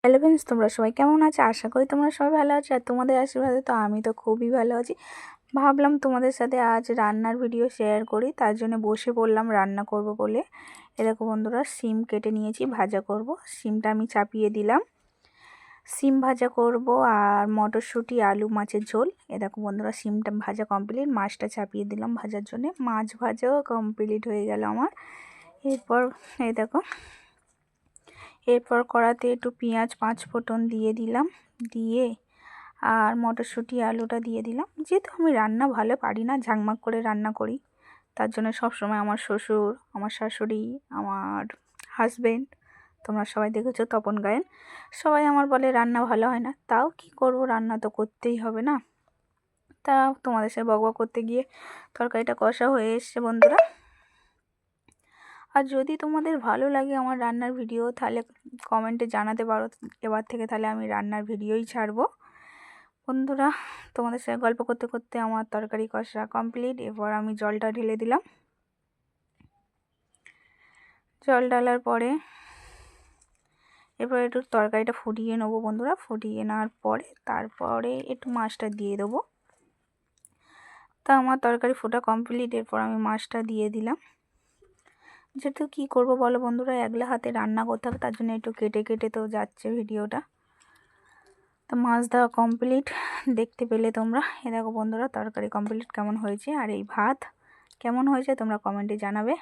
Hello friends, তোমরা সবাই কেমন আছো? আশা করি তোমরা সবাই ভালো আছো। আর তোমাদের আশীর্বাদে তো আমি তো খুবই ভালো আছি। ভাবলাম তোমাদের সাথে আজ রান্নার ভিডিও শেয়ার করি, তার জন্য বসে পড়লাম রান্না করব বলে। এরকম বন্ধুরা, সিম কেটে নিয়েছি, ভাজা করব। সিমটা আমি চাপিয়ে দিলাম। সিম ভাজা করব আর মটরশুঁটি আলু মাছের ঝোল। এরকম বন্ধুরা, সিমটা ভাজা কমপ্লিট, মাছটা চাপিয়ে দিলাম ভাজার জন্য। মাছ ভাজাও কমপ্লিট হয়ে গেল আমার। এরপর এই দেখো, এরপর কড়াতে একটু পেঁয়াজ 5 ফোঁটন দিয়ে দিলাম, দিয়ে আর মটরশুঁটি আলুটা দিয়ে দিলাম। যেহেতু আমি রান্না ভালো পারি না, ঝাঁকমাক করে রান্না করি, তার জন্য সবসময় আমার শ্বশুর, আমার শাশুড়ি, আমার হাজবেন্ড, তোমরা সবাই দেখেছো তপন গায়েন, সবাই আমার বলে রান্না ভালো হয় না। তাও কি করব, রান্না তো করতেই হবে না। তা তোমাদের সাথে বকবক করতে গিয়ে তরকারিটা কষা হয়ে এসছে বন্ধুরা। আর যদি তোমাদের ভালো লাগে আমার রান্নার ভিডিও, তাহলে কমেন্টে জানাতে পারো। এবার থেকে তাহলে আমি রান্নার ভিডিওই ছাড়বো বন্ধুরা। তোমাদের সাথে গল্প করতে করতে আমার তরকারি কষা কমপ্লিট। এরপর আমি জলটা ঢেলে দিলাম। জল ঢালার পরে এরপর একটু তরকারিটা ফুটিয়ে নেবো বন্ধুরা। ফুটিয়ে নেওয়ার পরে তারপরে একটু মাছটা দিয়ে দেবো। তা আমার তরকারি ফোটা কমপ্লিট। এরপর আমি মাছটা দিয়ে দিলাম। যেহেতু কী করবো বলো বন্ধুরা, একলা হাতে রান্না করতে হবে, তার জন্য একটু কেটে কেটে তো যাচ্ছে ভিডিওটা। তো মাছ দেওয়া কমপ্লিট, দেখতে পেলে তোমরা। এ দেখো বন্ধুরা, তরকারি কমপ্লিট কেমন হয়েছে, আর এই ভাত কেমন হয়েছে তোমরা কমেন্টে জানাবে।